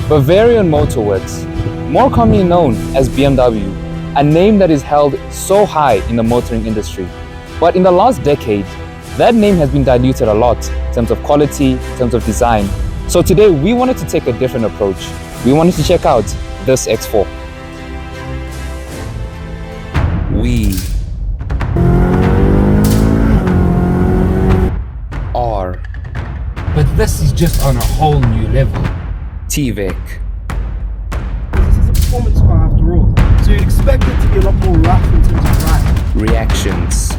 Bavarian Motorworks, more commonly known as BMW, a name that is held so high in the motoring industry. But in the last decade, that name has been diluted a lot in terms of quality, in terms of design. So today we wanted to take a different approach. We wanted to check out this X4. We are, but this is just on a whole new level. TVEC. This is a performance car after all, so you'd expect it to be a lot more rough in terms of ride. Reactions.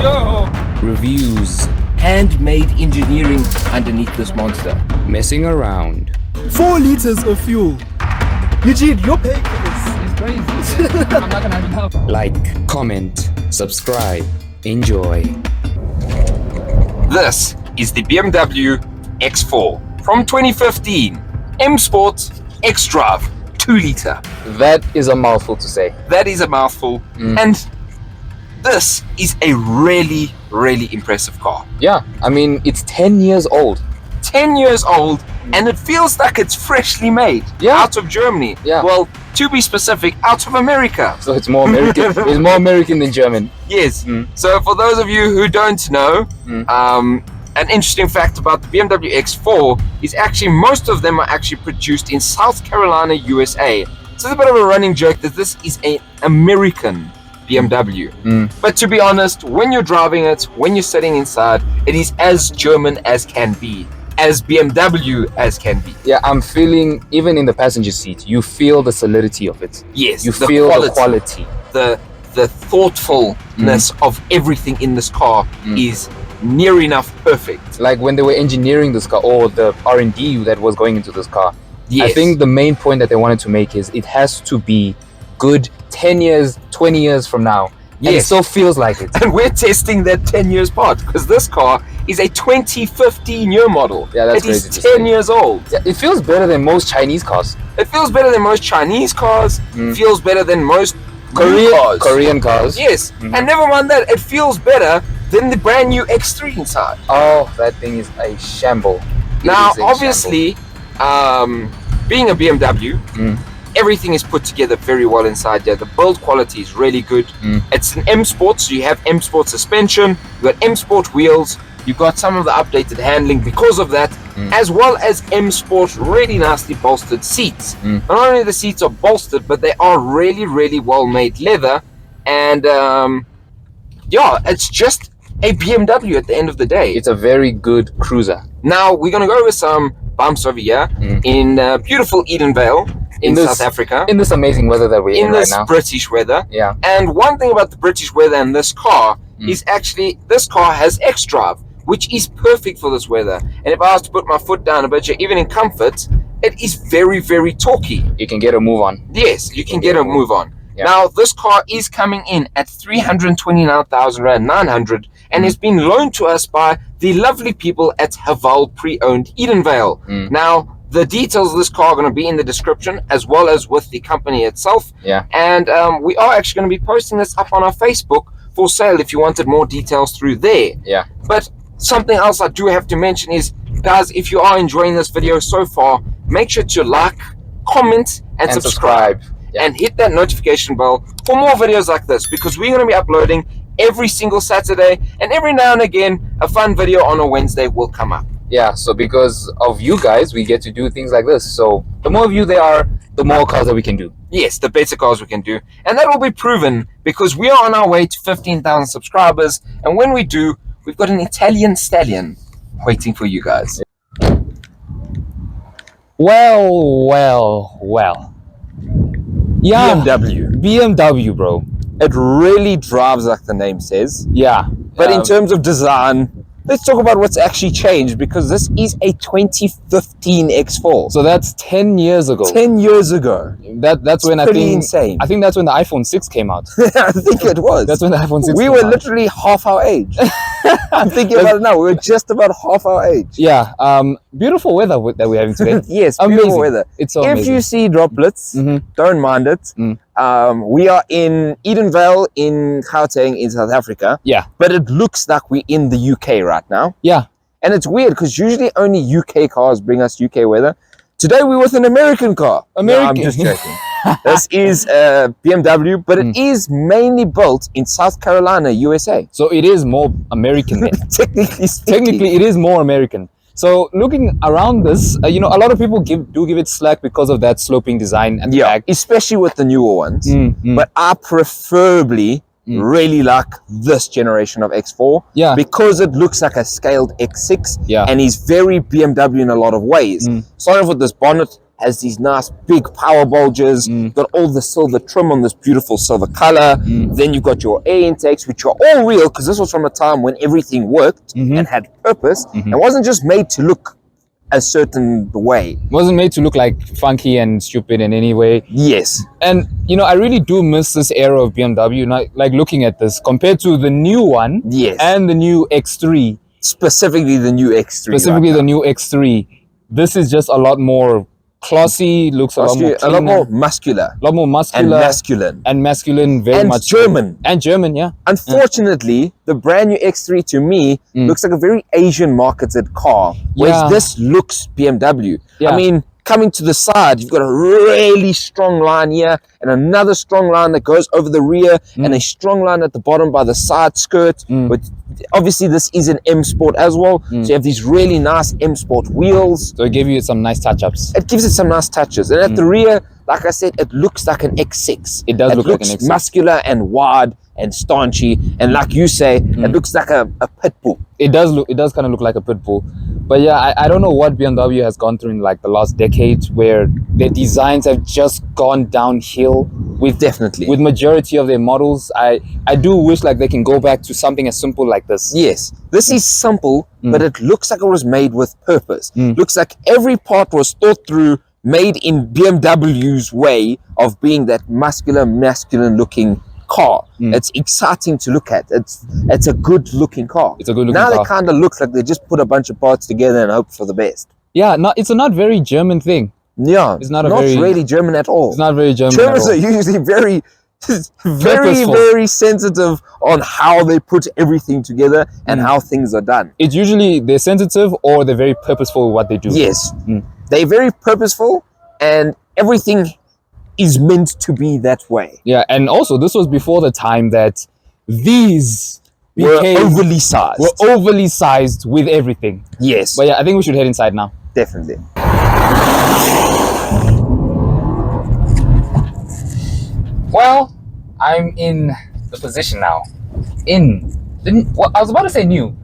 Yo! Reviews. Handmade engineering underneath this monster. Messing around. 4 liters of fuel. Eugene, you're paying for this. It's crazy. I'm not gonna have it now. Like, comment, subscribe, enjoy. This is the BMW X4 from 2015. M Sport X Drive 2 liter. That is a mouthful to say. That is a mouthful. And this is a really, really impressive car. Yeah, I mean, it's 10 years old. 10 years old, and it feels like it's freshly made. Yeah. Out of Germany. Yeah. Well, to be specific, out of America. So it's more American. It's more American than German. Yes. So for those of you who don't know, an interesting fact about the BMW X4 is actually most of them are actually produced in South Carolina, USA. So it's a bit of a running joke that this is an American BMW. But to be honest, when you're driving it, when you're sitting inside, it is as German as can be, as BMW as can be. Yeah, I'm feeling, even in the passenger seat, you feel the solidity of it. Yes, You feel the quality. the thoughtfulness of everything in this car is near enough perfect. Like when they were engineering this car, or the R&D that was going into this car, Yes. I think the main point that they wanted to make is it has to be good 10 years, 20 years from now. And it Yes. still feels like it. And we're testing that 10 years part because this car is a 2015 year model. Yeah, that's It is crazy to 10 say. years old. Yeah, it feels better than most Chinese cars. It feels better than most Chinese cars. Feels better than most new cars. Korean cars. Yes. And never mind that, it feels better than the brand new X3 inside. Oh, that thing is a shamble. It Now, is a obviously, being a BMW, everything is put together very well inside here. The build quality is really good. It's an M Sport, so you have M Sport suspension, you got M Sport wheels, you got some of the updated handling because of that, as well as M Sport really nicely bolstered seats. Not only the seats are bolstered, but they are really, really well made leather. And yeah, it's just a BMW at the end of the day. It's a very good cruiser. Now we're gonna go over some bumps over here in beautiful Edenvale in this- South Africa, In this amazing weather that we're in right this now. British weather. Yeah. And one thing about the British weather and this car is actually this car has X Drive, which is perfect for this weather. And if I was to put my foot down a bit here, even in comfort, it is very, very torquey. You can get a move on. Yes, you can get a move on. Yeah. Now, this car is coming in at 329,900 and has been loaned to us by the lovely people at Haval Pre-Owned Edenvale. Now, the details of this car are going to be in the description as well as with the company itself. Yeah. And we are actually going to be posting this up on our Facebook for sale if you wanted more details through there. Yeah. But something else I do have to mention is, guys, if you are enjoying this video so far, make sure to like, comment, and subscribe. Yeah. And hit that notification bell for more videos like this, because we're going to be uploading every single Saturday, and every now and again a fun video on a Wednesday will come up. Yeah, so because of you guys, we get to do things like this. So the more of you there are, the more cars that we can do. Yes, the better cars we can do, and that will be proven because we are on our way to 15,000 subscribers, and when we do, we've got an Italian stallion waiting for you guys. Well. Yeah. BMW, bro. It really drives like the name says. Yeah. But in terms of design, let's talk about what's actually changed, because this is a 2015 X4. so that's 10 years ago. 10 years ago. That's when I pretty think insane. I think that's when the iPhone 6 came out. I think it was. That's when the iPhone 6 we came were out. literally half our age. I'm thinking about it now. We were just about half our age. Yeah. Beautiful weather that we're having today. Yes, Amazing. beautiful weather. It's so if amazing. you see droplets, don't mind it. We are in Edenvale in Gauteng in South Africa. Yeah. But it looks like we're in the UK right now. Yeah. And it's weird because usually only UK cars bring us UK weather. Today we're with an American car. No, I'm just joking. This is a BMW, but it is mainly built in South Carolina, USA. So it is more American then. Technically speaking. Technically, it is more American. So looking around this, you know, a lot of people do give it slack because of that sloping design and the back. Especially with the newer ones. But I preferably really like this generation of X4 because it looks like a scaled X6 and is very BMW in a lot of ways. Starting off with this bonnet, has these nice big power bulges, got all the silver trim on this beautiful silver color. Then you've got your air intakes, which are all real because this was from a time when everything worked and had purpose and wasn't just made to look a certain way. Wasn't made to look like funky and stupid in any way. Yes. And you know, I really do miss this era of BMW. Like looking at this compared to the new one and the new X3. Specifically the new X3. Specifically the new X3. This is just a lot more classy, looks a lot more cleaner, a lot more muscular. A lot more muscular. And masculine. And masculine, very much. German. And German, yeah. Unfortunately, the brand new X3 to me looks like a very Asian marketed car. Whereas this looks BMW. I mean, coming to the side, you've got a really strong line here and another strong line that goes over the rear and a strong line at the bottom by the side skirt. But obviously this is an M Sport as well. So you have these really nice M Sport wheels. So it gave you some nice touch-ups. It gives it some nice touches. And at the rear, like I said, it looks like an X6. It does look like an X6. Muscular and wide and staunchy. And like you say, it looks like a pit bull. It does kind of look like a pit bull. But yeah, I don't know what BMW has gone through in like the last decade where their designs have just gone downhill with majority of their models. I do wish like they can go back to something as simple like this. Yes, this is simple, but it looks like it was made with purpose. Looks like every part was thought through, made in BMW's way of being that masculine looking car. It's exciting to look at. It's a good looking car. It's a good looking car. Now they kind of look like they just put a bunch of parts together and hope for the best. Yeah, it's a not very German thing. Yeah, it's not really German at all. It's not very German. Germans are usually very sensitive on how they put everything together and how things are done. It's usually they're sensitive or they're very purposeful with what they do. Yes, they're very purposeful and everything is meant to be that way. Yeah, and also this was before the time that these were overly sized. Were overly sized with everything. Yes. But yeah, I think we should head inside now. Definitely. Well, I'm in the position now. I was about to say new.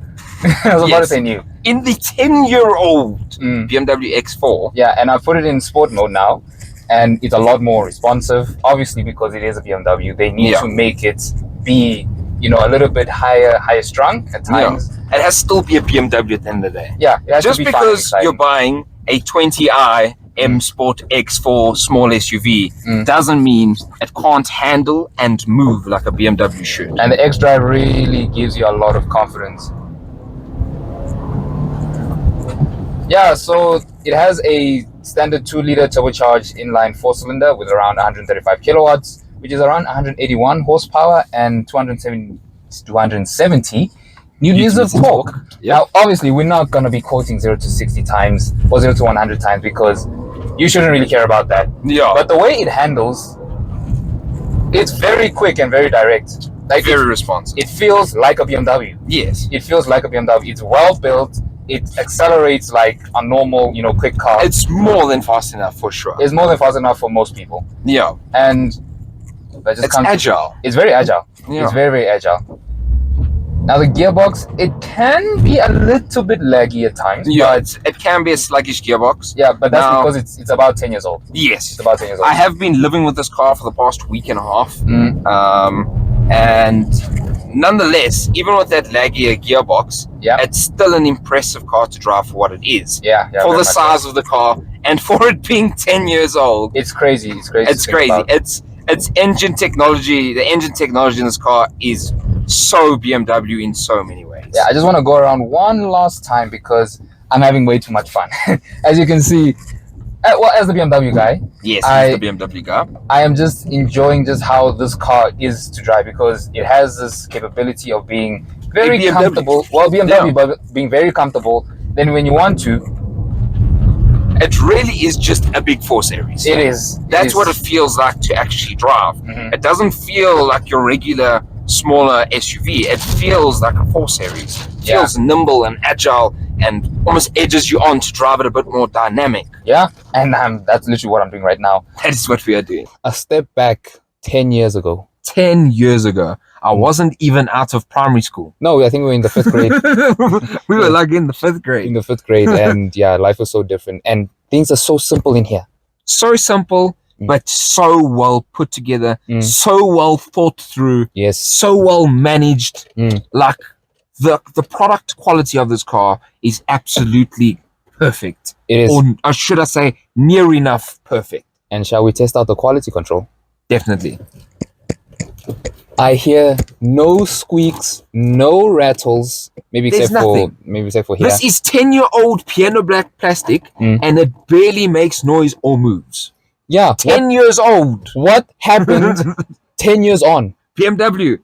About to say new. In the 10-year-old BMW X4. Yeah, and I put it in sport mode now. And it's a lot more responsive, obviously, because it is a BMW. They need to make it be, you know, a little bit higher strung at times. It has to still be a BMW at the end of the day. Yeah, it has just to be because you're buying a 20i M Sport X4 small SUV doesn't mean it can't handle and move like a BMW should. And the X-Drive really gives you a lot of confidence. Yeah, so it has a standard 2-liter turbocharged inline 4-cylinder with around 135 kilowatts, which is around 181 horsepower and 270 newtons of torque. Now, obviously, we're not going to be quoting 0 to 60 times or 0 to 100 times because you shouldn't really care about that. Yeah. But the way it handles, it's very quick and very direct. Like very responsive. It feels like a BMW. Yes. It feels like a BMW. It's well built. It accelerates like a normal, you know, quick car. It's more than fast enough for sure. It's more than fast enough for most people. Yeah. And it's agile. It's very agile. Yeah. It's very, very agile. Now the gearbox, it can be a little bit laggy at times. Yeah, it can be a sluggish gearbox. Yeah, but that's because it's about 10 years old. Yes. It's about 10 years old. I have been living with this car for the past week and a half. And nonetheless, even with that laggier gearbox, it's still an impressive car to drive for what it is. Yeah, for the size of the car and for it being 10 years old. It's crazy. It's crazy. It's crazy. It's engine technology. The engine technology in this car is so BMW in so many ways. Yeah, I just want to go around one last time because I'm having way too much fun. As you can see, well, as the BMW guy, yes, as the BMW guy, I am just enjoying just how this car is to drive because it has this capability of being very BMW. comfortable. Well, BMW, Yeah. but being very comfortable. Then when you want to, It really is just a big 4 Series. it is. That's what it feels like to actually drive. Mhm. It doesn't feel like your regular smaller SUV. It feels like a 4 Series. It Yeah. feels nimble and agile and almost edges you on to drive it a bit more dynamic. Yeah, and that's literally what I'm doing right now. That is what we are doing. A step back 10 years ago. 10 years ago, I wasn't even out of primary school. No, I think we were in the 5th grade. We were like in the 5th grade. In the 5th grade, and yeah, life was so different, and things are so simple in here. So simple, but so well put together, so well thought through, Yes. so well managed. Mm. Like the product quality of this car is absolutely perfect. It is. Or should I say, near enough perfect. And shall we test out the quality control? Definitely. I hear no squeaks, no rattles, maybe There's except nothing. for here. This is 10-year-old piano black plastic, and it barely makes noise or moves. Yeah. 10 years old. What happened 10 years on? BMW.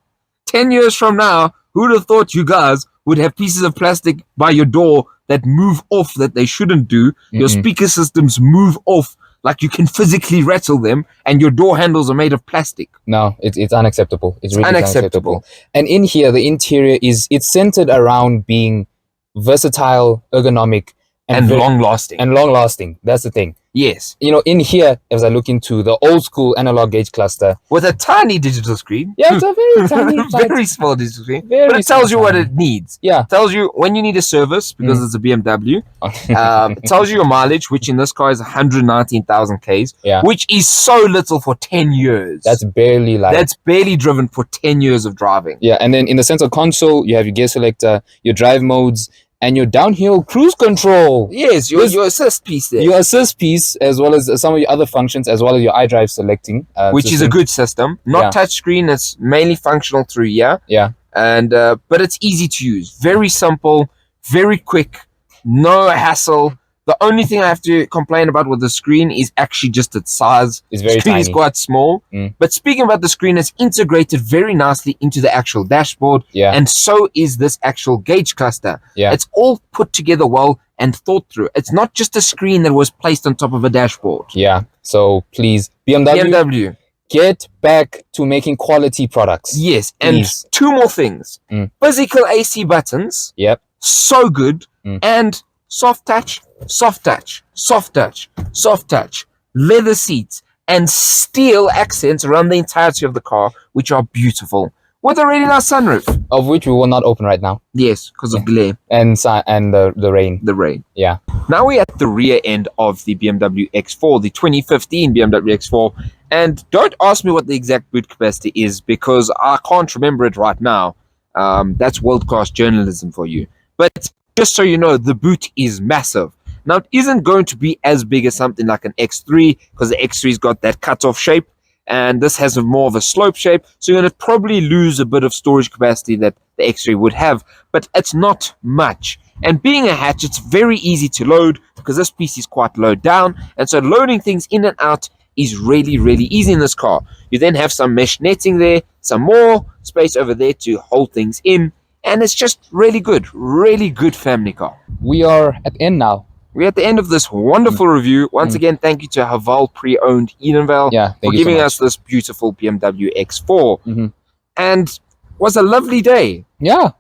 10 years from now, who'd have thought you guys would have pieces of plastic by your door that move off that they shouldn't do? Your speaker systems move off like you can physically rattle them, and your door handles are made of plastic. No, it's unacceptable. It's really Unacceptable. unacceptable. And in here, the interior it's centered around being versatile, ergonomic, And long lasting. and long lasting. That's the thing. Yes. You know, in here, as I look into the old school analog gauge cluster, With a tiny digital screen. yeah, it's a very tiny, Very small digital screen. Very But it tells you what tiny. it needs. Yeah. It tells you when you need a service, because it's a BMW. It tells you your mileage, which in this car is 119,000 Ks, Yeah. which is so little for 10 years. That's barely like. That's barely driven for 10 years of driving. Yeah, and then in the center console, you have your gear selector, your drive modes, and your downhill cruise control. Yes, your assist piece there. Your assist piece, as well as some of your other functions, as well as your iDrive selecting. Which is a system. good system. Not Yeah. touchscreen, it's mainly functional through here. Yeah. And but it's easy to use. Very simple, very quick, no hassle. The only thing I have to complain about with the screen is actually just its size. It's very screen is tiny. quite small. Mm. But speaking about the screen, it's integrated very nicely into the actual dashboard. Yeah. And so is this actual gauge cluster. Yeah. It's all put together well and thought through. It's not just a screen that was placed on top of a dashboard. Yeah. So please, BMW, BMW. get back to making quality products. Yes, and Please. 2 more things. Mm. Physical AC buttons, Yep. so good, Mm. and soft touch, soft touch, soft touch, soft touch, leather seats, and steel accents around the entirety of the car, which are beautiful, with a really nice sunroof. Of which we will not open right now, Yes, because of glare, and the rain. the rain. Yeah. Now we're at the rear end of the BMW X4, the 2015 BMW X4, and don't ask me what the exact boot capacity is because I can't remember it right now. That's world-class journalism for you. But just so you know, the boot is massive. Now, it isn't going to be as big as something like an X3 because the X3's got that cut-off shape, and this has more of a slope shape, so you're going to probably lose a bit of storage capacity that the X3 would have, but it's not much. And being a hatch, it's very easy to load because this piece is quite low down, and so loading things in and out is really, really easy in this car. You then have some mesh netting there, some more space over there to hold things in, and it's just really good family car. We are at the end now. We're at the end of this wonderful review. Once again, thank you to Haval Pre-Owned Edenvale Yeah, for thank you so giving much. us this beautiful BMW X4. Mhm. And was a lovely day. Yeah.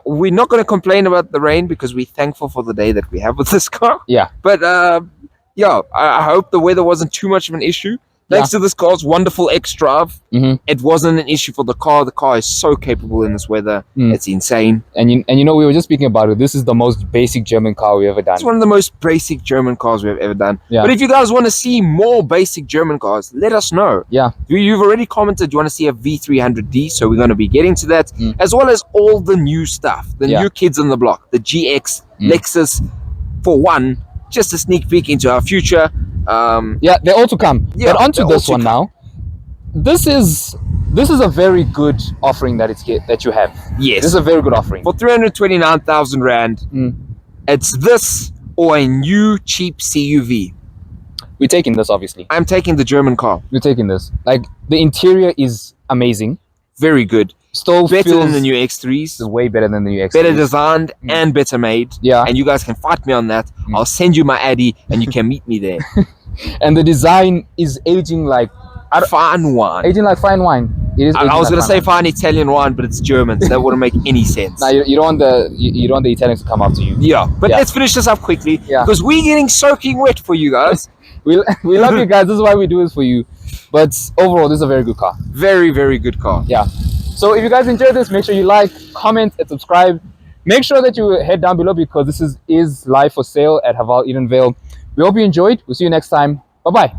We're not going to complain about the rain because we're thankful for the day that we have with this car. Yeah. But yeah, I hope the weather wasn't too much of an issue. Thanks to this car's wonderful X-Drive, it wasn't an issue for the car. The car is so capable in this weather. It's insane. And you know, we were just speaking about it. This is the most basic German car we've ever done. It's one of the most basic German cars we've ever done. Yeah. But if you guys want to see more basic German cars, let us know. Yeah. You've already commented you want to see a V300D, so we're going to be getting to that, as well as all the new stuff, the new kids on the block, the GX, Lexus, for one, just a sneak peek into our future. Yeah, they all to come. Yeah, but onto they're all this to one now. This is a very good offering that you have. Yes. This is a very good offering. For 329,000 Rand, it's this or a new cheap CUV. We're taking this, obviously. I'm taking the German car. We're taking this. Like, the interior is amazing. Very good. Still better feels than the new X3s. way better than the new X3s. Better designed and better made. Yeah. And you guys can fight me on that. I'll send you my Addy and you can meet me there. And the design is aging like Fine wine. aging like fine wine. It is. I was going gonna say fine Italian wine, but it's German, so that wouldn't make any sense. Now you don't want you don't want the Italians to come after you. Yeah, but let's finish this up quickly because we're getting soaking wet for you guys. we love you guys. This is why we do this for you. But overall, this is a very good car. Very, very good car. Yeah. So if you guys enjoyed this, make sure you like, comment, and subscribe. Make sure that you head down below because this is live for sale at Haval Edenvale. We hope you enjoyed. We'll see you next time. Bye bye.